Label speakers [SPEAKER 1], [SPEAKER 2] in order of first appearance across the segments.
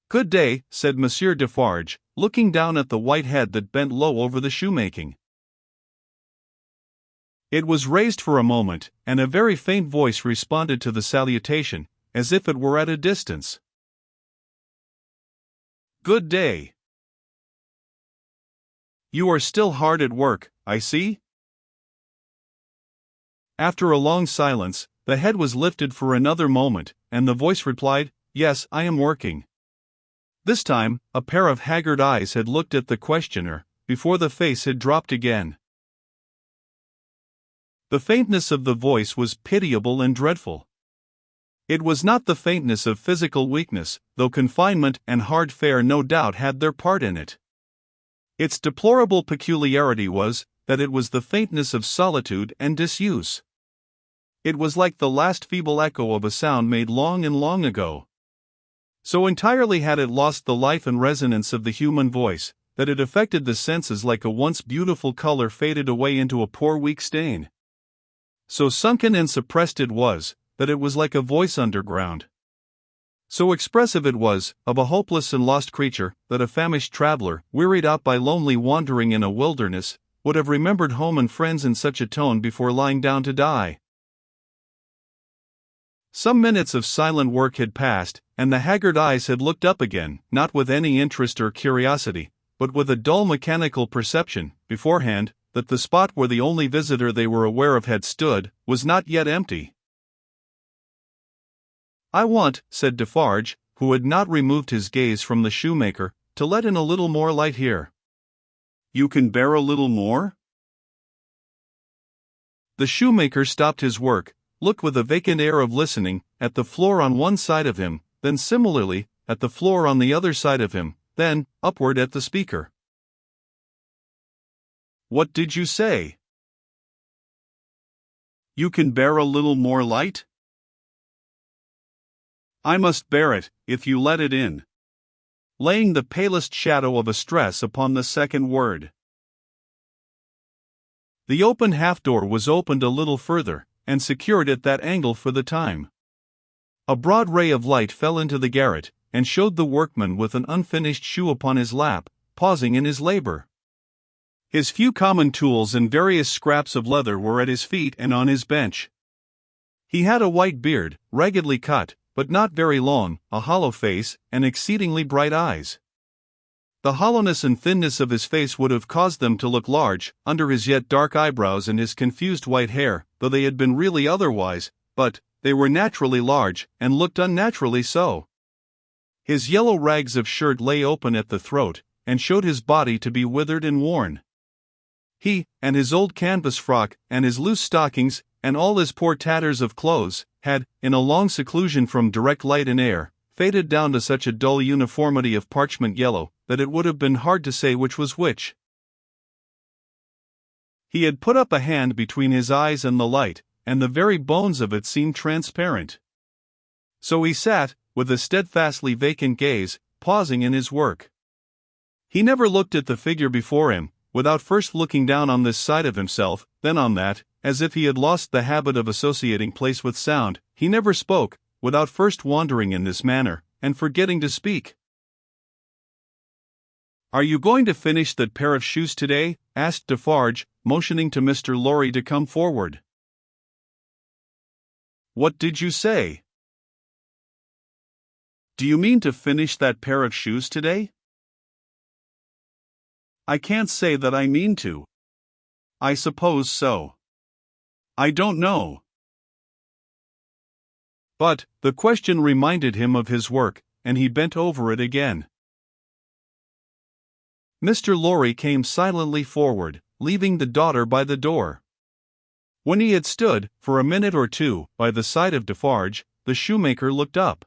[SPEAKER 1] Good day, said Monsieur Defarge, looking down at the white head that bent low over the shoemaking. It was raised for a moment, and a very faint voice responded to the salutation, as if it were at a distance. Good day. You are still hard at work, I see? After a long silence, the head was lifted for another moment, and the voice replied, Yes, I am working. This time, a pair of haggard eyes had looked at the questioner, before the face had dropped again. The faintness of the voice was pitiable and dreadful. It was not the faintness of physical weakness, though confinement and hard fare no doubt had their part in it. Its deplorable peculiarity was, that it was the faintness of solitude and disuse. It was like the last feeble echo of a sound made long and long ago. So entirely had it lost the life and resonance of the human voice, that it affected the senses like a once beautiful color faded away into a poor weak stain. So sunken and suppressed it was, that it was like a voice underground. So expressive it was, of a hopeless and lost creature, that a famished traveler, wearied out by lonely wandering in a wilderness, would have remembered home and friends in such a tone before lying down to die. Some minutes of silent work had passed, and the haggard eyes had looked up again, not with any interest or curiosity, but with a dull mechanical perception, beforehand, that the spot where the only visitor they were aware of had stood, was not yet empty. I want, said Defarge, who had not removed his gaze from the shoemaker, to let in a little more light here. You can bear a little more? The shoemaker stopped his work, looked with a vacant air of listening, at the floor on one side of him, then similarly, at the floor on the other side of him, then, upward at the speaker. What did you say? You can bear a little more light? I must bear it, if you let it in. Laying the palest shadow of a stress upon the second word. The open half-door was opened a little further, and secured at that angle for the time. A broad ray of light fell into the garret, and showed the workman with an unfinished shoe upon his lap, pausing in his labor. His few common tools and various scraps of leather were at his feet and on his bench. He had a white beard, raggedly cut, but not very long, a hollow face, and exceedingly bright eyes. The hollowness and thinness of his face would have caused them to look large, under his yet dark eyebrows and his confused white hair, though they had been really otherwise, but they were naturally large, and looked unnaturally so. His yellow rags of shirt lay open at the throat, and showed his body to be withered and worn. He, and his old canvas frock, and his loose stockings, and all his poor tatters of clothes, had, in a long seclusion from direct light and air, faded down to such a dull uniformity of parchment yellow, that it would have been hard to say which was which. He had put up a hand between his eyes and the light, and the very bones of it seemed transparent. So he sat, with a steadfastly vacant gaze, pausing in his work. He never looked at the figure before him, without first looking down on this side of himself, then on that, as if he had lost the habit of associating place with sound. He never spoke, without first wandering in this manner, and forgetting to speak. Are you going to finish that pair of shoes today? Asked Defarge, motioning to Mr. Lorry to come forward. What did you say? Do you mean to finish that pair of shoes today? I can't say that I mean to. I suppose so. I don't know. But, the question reminded him of his work, and he bent over it again. Mr. Lorry came silently forward, leaving the daughter by the door. When he had stood, for a minute or two, by the side of Defarge, the shoemaker looked up.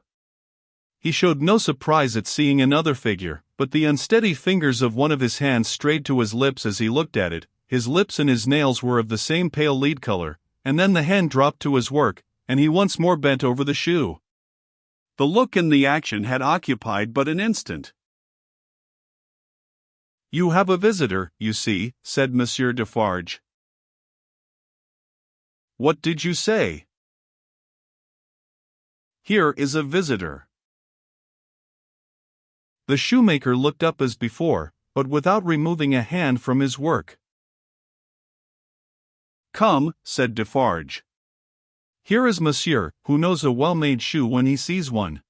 [SPEAKER 1] He showed no surprise at seeing another figure, but the unsteady fingers of one of his hands strayed to his lips as he looked at it. His lips and his nails were of the same pale lead color, and then the hand dropped to his work, and he once more bent over the shoe. The look and the action had occupied but an instant. You have a visitor, you see, said Monsieur Defarge. What did you say? Here is a visitor. The shoemaker looked up as before, but without removing a hand from his work. "Come," said Defarge. "Here is Monsieur, who knows a well-made shoe when he sees one.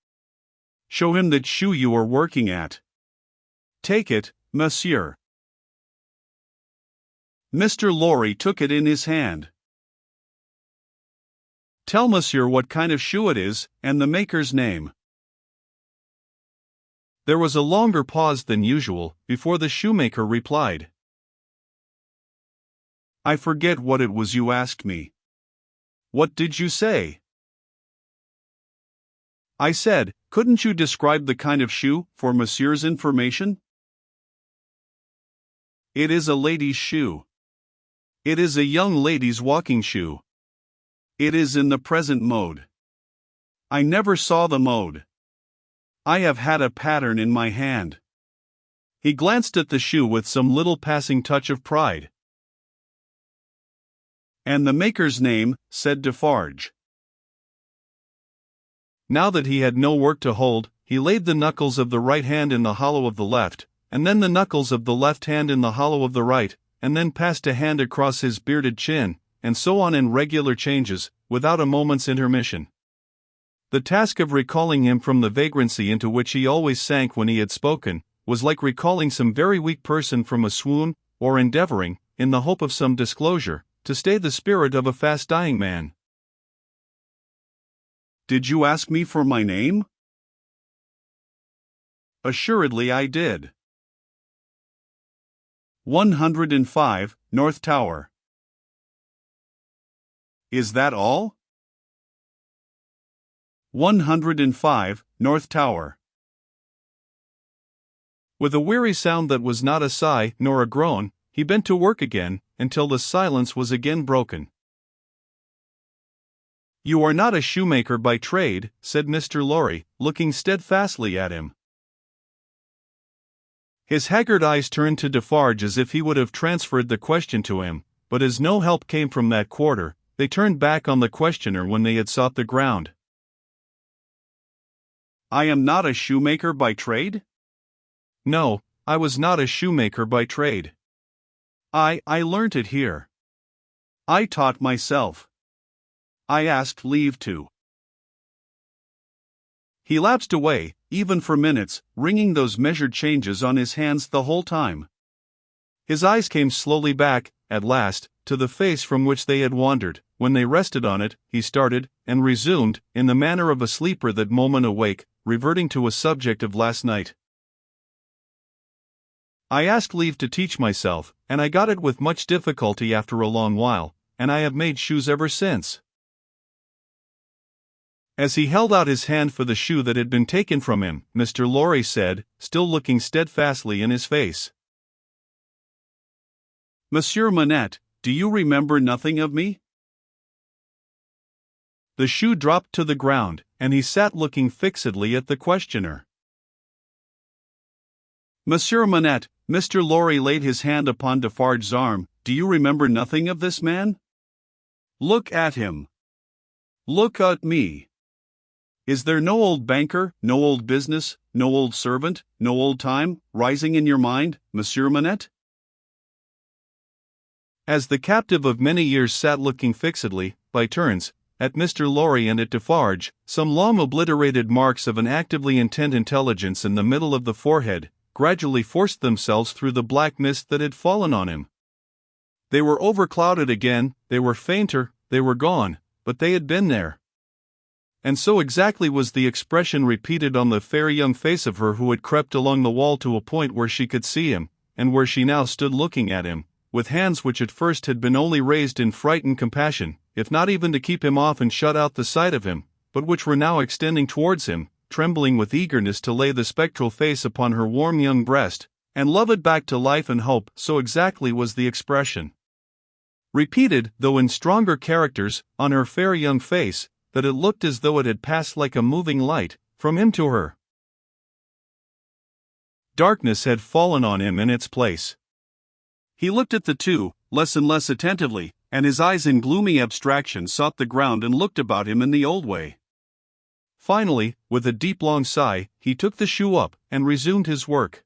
[SPEAKER 1] Show him that shoe you are working at. Take it, Monsieur." Mr. Lorry took it in his hand. "Tell Monsieur what kind of shoe it is, and the maker's name." There was a longer pause than usual, before the shoemaker replied. "I forget what it was you asked me. What did you say?" "I said, couldn't you describe the kind of shoe, for Monsieur's information?" "It is a lady's shoe. It is a young lady's walking shoe. It is in the present mode. I never saw the mode. I have had a pattern in my hand." He glanced at the shoe with some little passing touch of pride. "And the maker's name," said Defarge. Now that he had no work to hold, he laid the knuckles of the right hand in the hollow of the left, and then the knuckles of the left hand in the hollow of the right, and then passed a hand across his bearded chin, and so on in regular changes, without a moment's intermission. The task of recalling him from the vagrancy into which he always sank when he had spoken, was like recalling some very weak person from a swoon, or endeavoring, in the hope of some disclosure, to stay the spirit of a fast-dying man. "Did you ask me for my name?" "Assuredly I did." 105, North Tower. "Is that all?" 105, North Tower. With a weary sound that was not a sigh nor a groan, he bent to work again, until the silence was again broken. "You are not a shoemaker by trade," said Mr. Lorry, looking steadfastly at him. His haggard eyes turned to Defarge as if he would have transferred the question to him, but as no help came from that quarter, they turned back on the questioner when they had sought the ground. "I am not a shoemaker by trade?" "No, I was not a shoemaker by trade. I learnt it here. I taught myself. I asked leave to." He lapsed away, even for minutes, wringing those measured changes on his hands the whole time. His eyes came slowly back, at last, to the face from which they had wandered. When they rested on it, he started, and resumed, in the manner of a sleeper that moment awake, reverting to a subject of last night. "I asked leave to teach myself, and I got it with much difficulty after a long while, and I have made shoes ever since." As he held out his hand for the shoe that had been taken from him, Mr. Lorry said, still looking steadfastly in his face, "Monsieur Manette, do you remember nothing of me?" The shoe dropped to the ground, and he sat looking fixedly at the questioner. "Monsieur Manette," Mr. Lorry laid his hand upon Defarge's arm, "do you remember nothing of this man? Look at him. Look at me. Is there no old banker, no old business, no old servant, no old time, rising in your mind, Monsieur Manette?" As the captive of many years sat looking fixedly, by turns, at Mr. Lorry and at Defarge, some long obliterated marks of an actively intent intelligence in the middle of the forehead gradually forced themselves through the black mist that had fallen on him. They were overclouded again, they were fainter, they were gone, but they had been there. And so exactly was the expression repeated on the fair young face of her who had crept along the wall to a point where she could see him, and where she now stood looking at him, with hands which at first had been only raised in frightened compassion, if not even to keep him off and shut out the sight of him, but which were now extending towards him, trembling with eagerness to lay the spectral face upon her warm young breast, and love it back to life and hope. So exactly was the expression, repeated, though in stronger characters, on her fair young face, that it looked as though it had passed like a moving light, from him to her. Darkness had fallen on him in its place. He looked at the two, less and less attentively, and his eyes in gloomy abstraction sought the ground and looked about him in the old way. Finally, with a deep long sigh, he took the shoe up and resumed his work.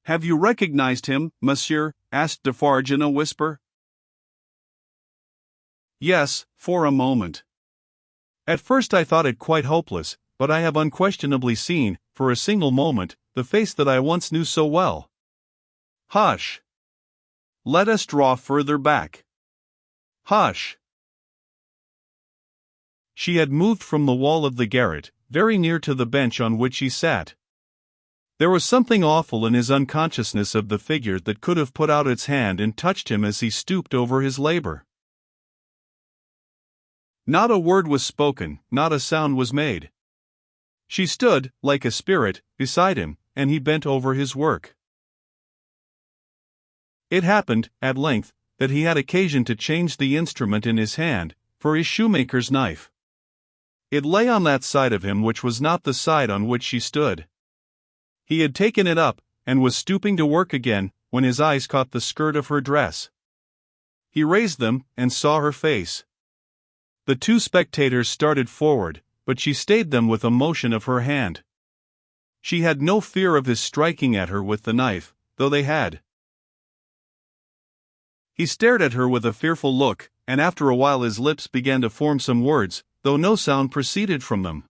[SPEAKER 1] "Have you recognized him, monsieur?" asked Defarge in a whisper. "Yes, for a moment. At first I thought it quite hopeless, but I have unquestionably seen, for a single moment, the face that I once knew so well." "Hush! Let us draw further back." "Hush!" She had moved from the wall of the garret, very near to the bench on which he sat. There was something awful in his unconsciousness of the figure that could have put out its hand and touched him as he stooped over his labor. Not a word was spoken, not a sound was made. She stood, like a spirit, beside him, and he bent over his work. It happened, at length, that he had occasion to change the instrument in his hand, for his shoemaker's knife. It lay on that side of him which was not the side on which she stood. He had taken it up, and was stooping to work again, when his eyes caught the skirt of her dress. He raised them, and saw her face. The two spectators started forward, but she stayed them with a motion of her hand. She had no fear of his striking at her with the knife, though they had. He stared at her with a fearful look, and after a while his lips began to form some words, though no sound proceeded from them.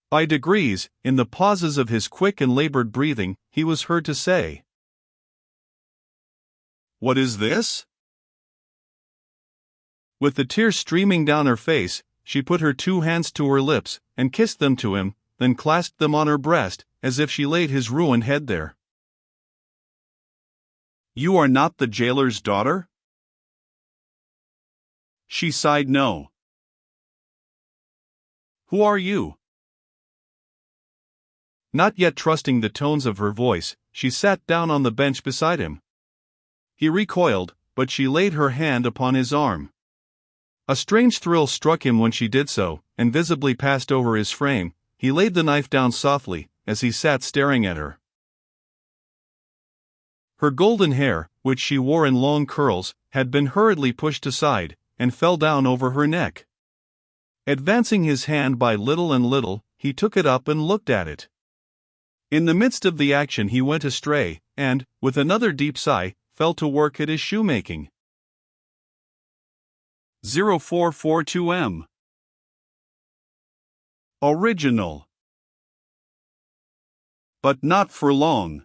[SPEAKER 1] By degrees, in the pauses of his quick and labored breathing, he was heard to say, "What is this?" With the tears streaming down her face, she put her two hands to her lips, and kissed them to him, then clasped them on her breast, as if she laid his ruined head there. "You are not the jailer's daughter?" She sighed no. "Who are you?" Not yet trusting the tones of her voice, she sat down on the bench beside him. He recoiled, but she laid her hand upon his arm. A strange thrill struck him when she did so, and visibly passed over his frame. He laid the knife down softly, as he sat staring at her. Her golden hair, which she wore in long curls, had been hurriedly pushed aside, and fell down over her neck. Advancing his hand by little and little, he took it up and looked at it. In the midst of the action he went astray, and, with another deep sigh, fell to work at his shoemaking. 0442M. Original. But not for long.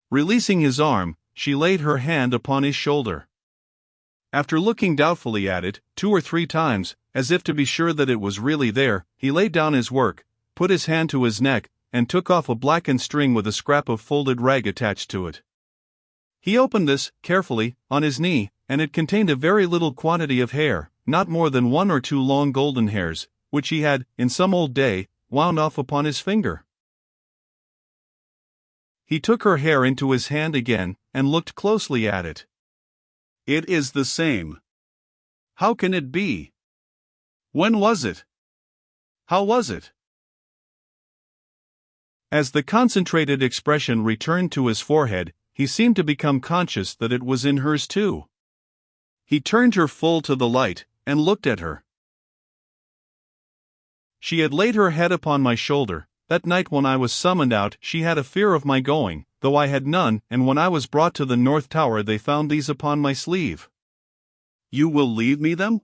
[SPEAKER 1] Releasing his arm, she laid her hand upon his shoulder. After looking doubtfully at it, 2 or 3 times, as if to be sure that it was really there, he laid down his work, put his hand to his neck, and took off a blackened string with a scrap of folded rag attached to it. He opened this, carefully, on his knee, and it contained a very little quantity of hair, not more than 1 or 2 long golden hairs, which he had, in some old day, wound off upon his finger. He took her hair into his hand again, and looked closely at it. "It is the same. How can it be? When was it? How was it?" As the concentrated expression returned to his forehead, he seemed to become conscious that it was in hers too. He turned her full to the light, and looked at her. She had laid her head upon my shoulder. That night when I was summoned out she had a fear of my going, though I had none, and when I was brought to the North Tower they found these upon my sleeve. "You will leave me them?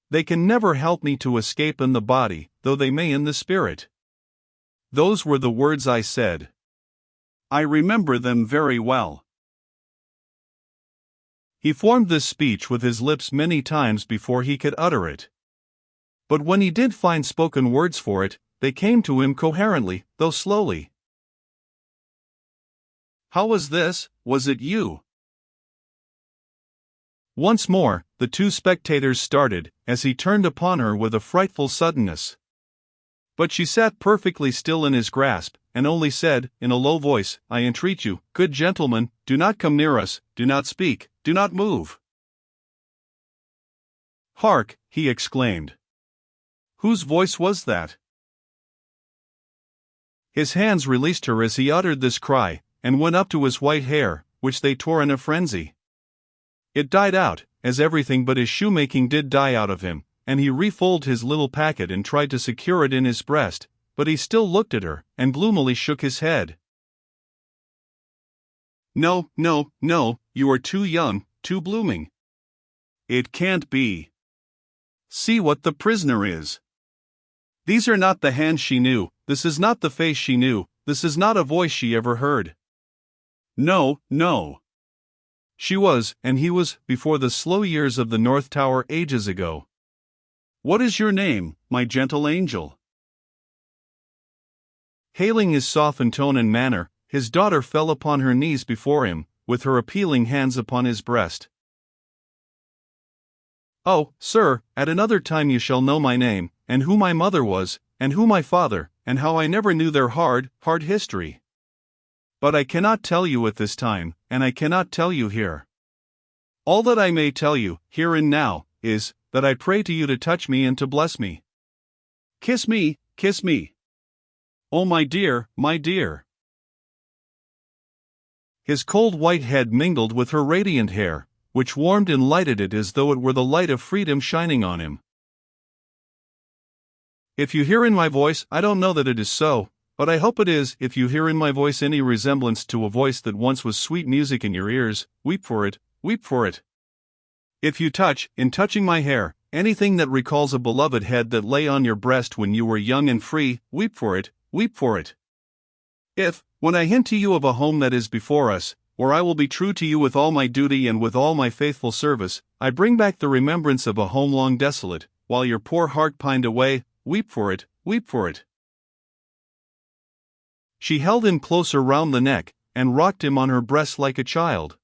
[SPEAKER 1] They can never help me to escape in the body, though they may in the spirit." Those were the words I said. I remember them very well. He formed this speech with his lips many times before he could utter it. But when he did find spoken words for it, they came to him coherently, though slowly. "How was this? Was it you?" Once more, the 2 spectators started, as he turned upon her with a frightful suddenness. But she sat perfectly still in his grasp, and only said, in a low voice, "I entreat you, good gentlemen, do not come near us, do not speak, do not move." "Hark!" he exclaimed. "Whose voice was that?" His hands released her as he uttered this cry, and went up to his white hair, which they tore in a frenzy. It died out, as everything but his shoemaking did die out of him, and he refolded his little packet and tried to secure it in his breast, but he still looked at her, and gloomily shook his head. No, no, no, you are too young, too blooming. It can't be. See what the prisoner is. These are not the hands she knew, this is not the face she knew, this is not a voice she ever heard. No, no. She was, and he was, before the slow years of the North Tower ages ago. What is your name, my gentle angel? Hailing his softened tone and manner, his daughter fell upon her knees before him, with her appealing hands upon his breast. Oh, sir, at another time you shall know my name, and who my mother was, and who my father, and how I never knew their hard history. But I cannot tell you at this time, and I cannot tell you here. All that I may tell you, here and now, is, that I pray to you to touch me and to bless me. Kiss me, kiss me. Oh my dear, my dear. His cold white head mingled with her radiant hair, which warmed and lighted it as though it were the light of freedom shining on him. If you hear in my voice, I don't know that it is so, but I hope it is. If you hear in my voice any resemblance to a voice that once was sweet music in your ears, weep for it, weep for it. If you touch, in touching my hair, anything that recalls a beloved head that lay on your breast when you were young and free, weep for it, weep for it. If, when I hint to you of a home that is before us, where I will be true to you with all my duty and with all my faithful service, I bring back the remembrance of a home long desolate, while your poor heart pined away, weep for it, weep for it. She held him closer round the neck, and rocked him on her breast like a child.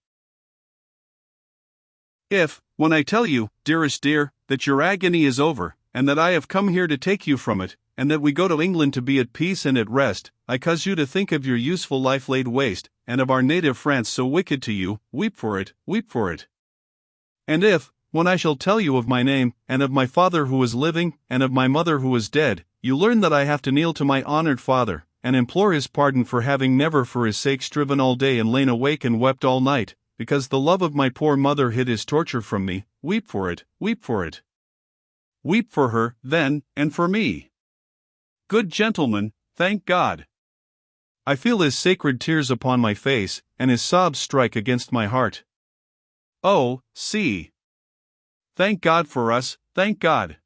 [SPEAKER 1] If, when I tell you, dearest dear, that your agony is over, and that I have come here to take you from it, and that we go to England to be at peace and at rest, I cause you to think of your useful life laid waste, and of our native France so wicked to you, weep for it, weep for it. And if, when I shall tell you of my name, and of my father who is living, and of my mother who is dead, you learn that I have to kneel to my honored father, and implore his pardon for having never for his sake striven all day and lain awake and wept all night, because the love of my poor mother hid his torture from me, weep for it, weep for it. Weep for her, then, and for me. Good gentleman, thank God. I feel his sacred tears upon my face, and his sobs strike against my heart. Oh, see. Thank God for us, thank God.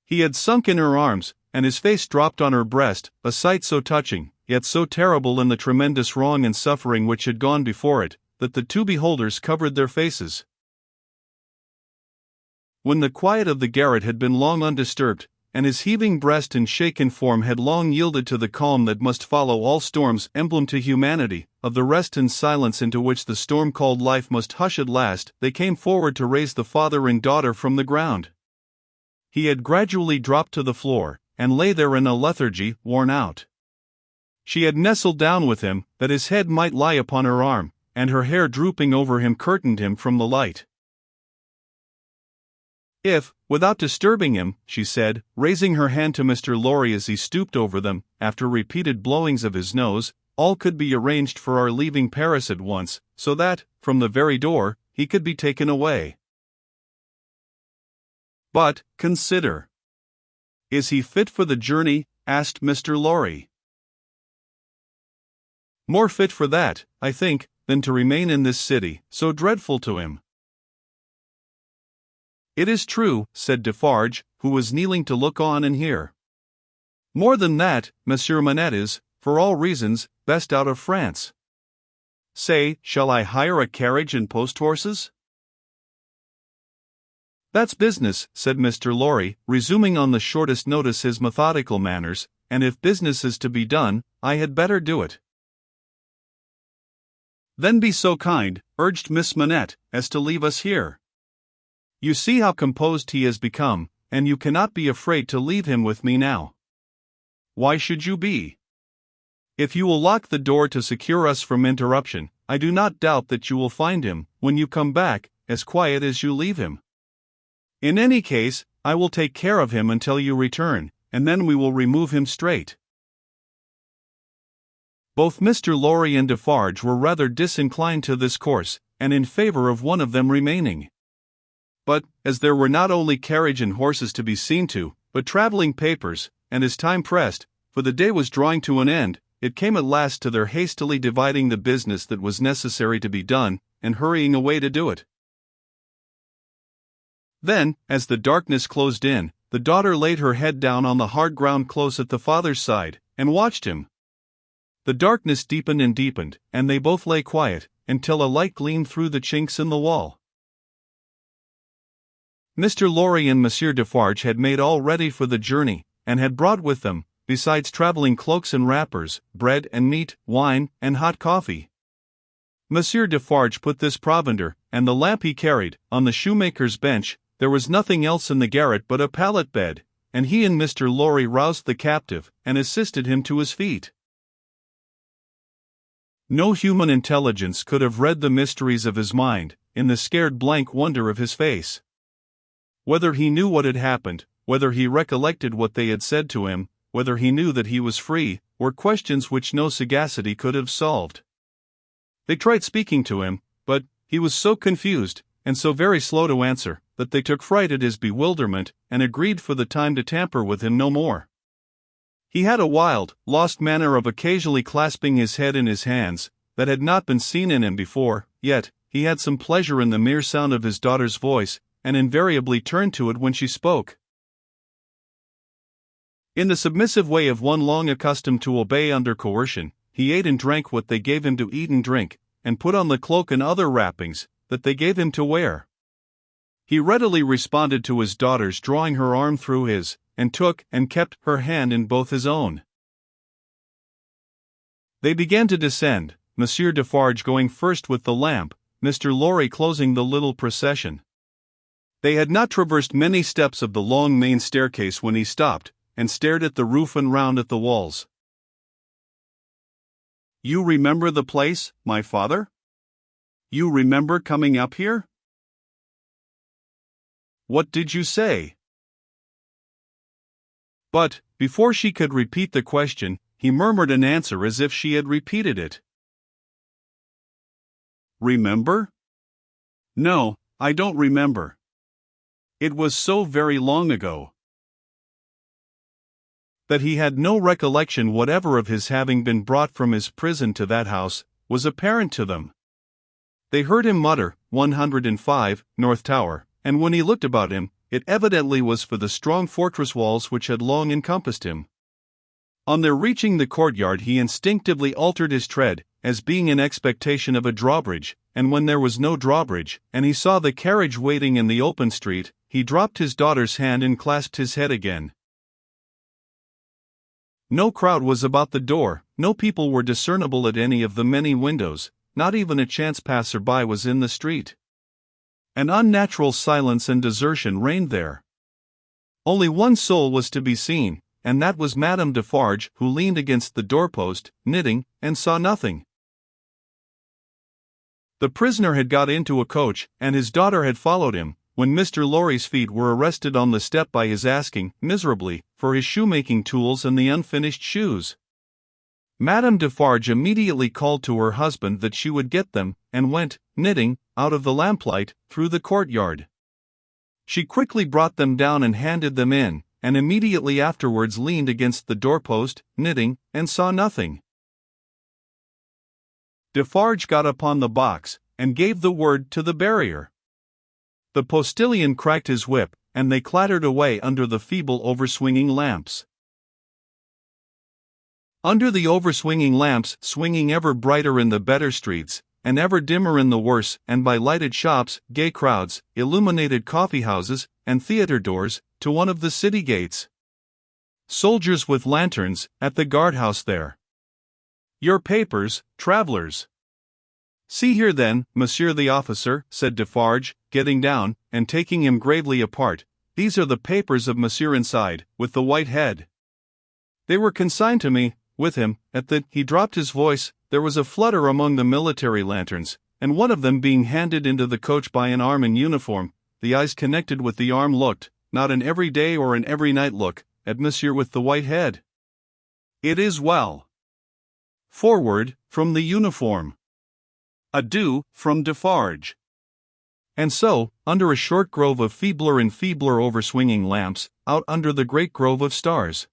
[SPEAKER 1] He had sunk in her arms, and his face dropped on her breast, a sight so touching, yet so terrible in the tremendous wrong and suffering which had gone before it, that the two beholders covered their faces. When the quiet of the garret had been long undisturbed, and his heaving breast and shaken form had long yielded to the calm that must follow all storms, emblem to humanity, of the rest and silence into which the storm called life must hush at last, they came forward to raise the father and daughter from the ground. He had gradually dropped to the floor, and lay there in a lethargy, worn out. She had nestled down with him, that his head might lie upon her arm, and her hair drooping over him curtained him from the light. If, without disturbing him, she said, raising her hand to Mr. Lorry as he stooped over them, after repeated blowings of his nose, all could be arranged for our leaving Paris at once, so that, from the very door, he could be taken away. But, consider. Is he fit for the journey? Asked Mr. Lorry. More fit for that, I think, than to remain in this city, so dreadful to him. It is true, said Defarge, who was kneeling to look on and hear. More than that, Monsieur Manette is, for all reasons, best out of France. Say, shall I hire a carriage and post-horses? That's business, said Mr. Lorry, resuming on the shortest notice his methodical manners, and if business is to be done, I had better do it. Then be so kind, urged Miss Manette, as to leave us here. You see how composed he has become, and you cannot be afraid to leave him with me now. Why should you be? If you will lock the door to secure us from interruption, I do not doubt that you will find him, when you come back, as quiet as you leave him. In any case, I will take care of him until you return, and then we will remove him straight. Both Mr. Lorry and Defarge were rather disinclined to this course, and in favor of one of them remaining. But, as there were not only carriage and horses to be seen to, but traveling papers, and as time pressed, for the day was drawing to an end, it came at last to their hastily dividing the business that was necessary to be done, and hurrying away to do it. Then, as the darkness closed in, the daughter laid her head down on the hard ground close at the father's side, and watched him. The darkness deepened and deepened, and they both lay quiet, until a light gleamed through the chinks in the wall. Mr. Lorry and Monsieur Defarge had made all ready for the journey, and had brought with them, besides travelling cloaks and wrappers, bread and meat, wine, and hot coffee. Monsieur Defarge put this provender, and the lamp he carried, on the shoemaker's bench. There was nothing else in the garret but a pallet bed, and he and Mr. Lorry roused the captive, and assisted him to his feet. No human intelligence could have read the mysteries of his mind, in the scared blank wonder of his face. Whether he knew what had happened, whether he recollected what they had said to him, whether he knew that he was free, were questions which no sagacity could have solved. They tried speaking to him, but he was so confused, and so very slow to answer, that they took fright at his bewilderment, and agreed for the time to tamper with him no more. He had a wild, lost manner of occasionally clasping his head in his hands, that had not been seen in him before, yet he had some pleasure in the mere sound of his daughter's voice, and invariably turned to it when she spoke. In the submissive way of one long accustomed to obey under coercion, he ate and drank what they gave him to eat and drink, and put on the cloak and other wrappings that they gave him to wear. He readily responded to his daughter's drawing her arm through his, and took and kept her hand in both his own. They began to descend, Monsieur Defarge going first with the lamp, Mr. Lorry closing the little procession. They had not traversed many steps of the long main staircase when he stopped, and stared at the roof and round at the walls. "You remember the place, my father? You remember coming up here? What did you say?" But, before she could repeat the question, he murmured an answer as if she had repeated it. "Remember? No, I don't remember. It was so very long ago." That he had no recollection whatever of his having been brought from his prison to that house, was apparent to them. They heard him mutter, 105, North Tower, and when he looked about him, it evidently was for the strong fortress walls which had long encompassed him. On their reaching the courtyard he instinctively altered his tread, as being in expectation of a drawbridge, and when there was no drawbridge, and he saw the carriage waiting in the open street, he dropped his daughter's hand and clasped his head again. No crowd was about the door, no people were discernible at any of the many windows, not even a chance passer-by was in the street. An unnatural silence and desertion reigned there. Only one soul was to be seen, and that was Madame Defarge, who leaned against the doorpost, knitting, and saw nothing. The prisoner had got into a coach, and his daughter had followed him, when Mr. Lorry's feet were arrested on the step by his asking, miserably, for his shoemaking tools and the unfinished shoes. Madame Defarge immediately called to her husband that she would get them, and went, knitting, out of the lamplight, through the courtyard. She quickly brought them down and handed them in, and immediately afterwards leaned against the doorpost, knitting, and saw nothing. Defarge got upon the box, and gave the word to the barrier. The postilion cracked his whip, and they clattered away under the feeble overswinging lamps. Under the overswinging lamps, swinging ever brighter in the better streets, and ever dimmer in the worse, and by lighted shops, gay crowds, illuminated coffee-houses, and theatre doors, to one of the city gates. Soldiers with lanterns, at the guard-house there. "Your papers, travellers." "See here then, monsieur the officer," said Defarge, getting down, and taking him gravely apart, "these are the papers of monsieur inside, with the white head. They were consigned to me, with him." At that, he dropped his voice. There was a flutter among the military lanterns, and one of them being handed into the coach by an arm in uniform, the eyes connected with the arm looked, not an every day or an every night look, at monsieur with the white head. "It is well. Forward, from the uniform. Adieu, from Defarge." And so, under a short grove of feebler and feebler overswinging lamps, out under the great grove of stars.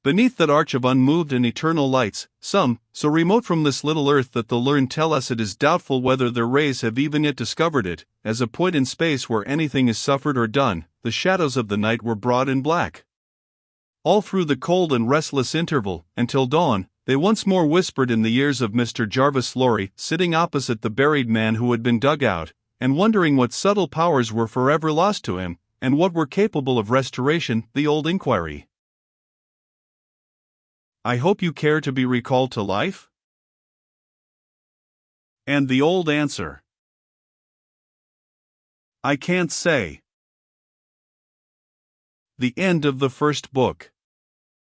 [SPEAKER 1] Beneath that arch of unmoved and eternal lights, some, so remote from this little earth that the learned tell us it is doubtful whether their rays have even yet discovered it, as a point in space where anything is suffered or done, the shadows of the night were broad and black. All through the cold and restless interval, until dawn, they once more whispered in the ears of Mr. Jarvis Lorry, sitting opposite the buried man who had been dug out, and wondering what subtle powers were forever lost to him, and what were capable of restoration, the old inquiry. I hope you care to be recalled to life? And the old answer. I can't say. The end of the first book.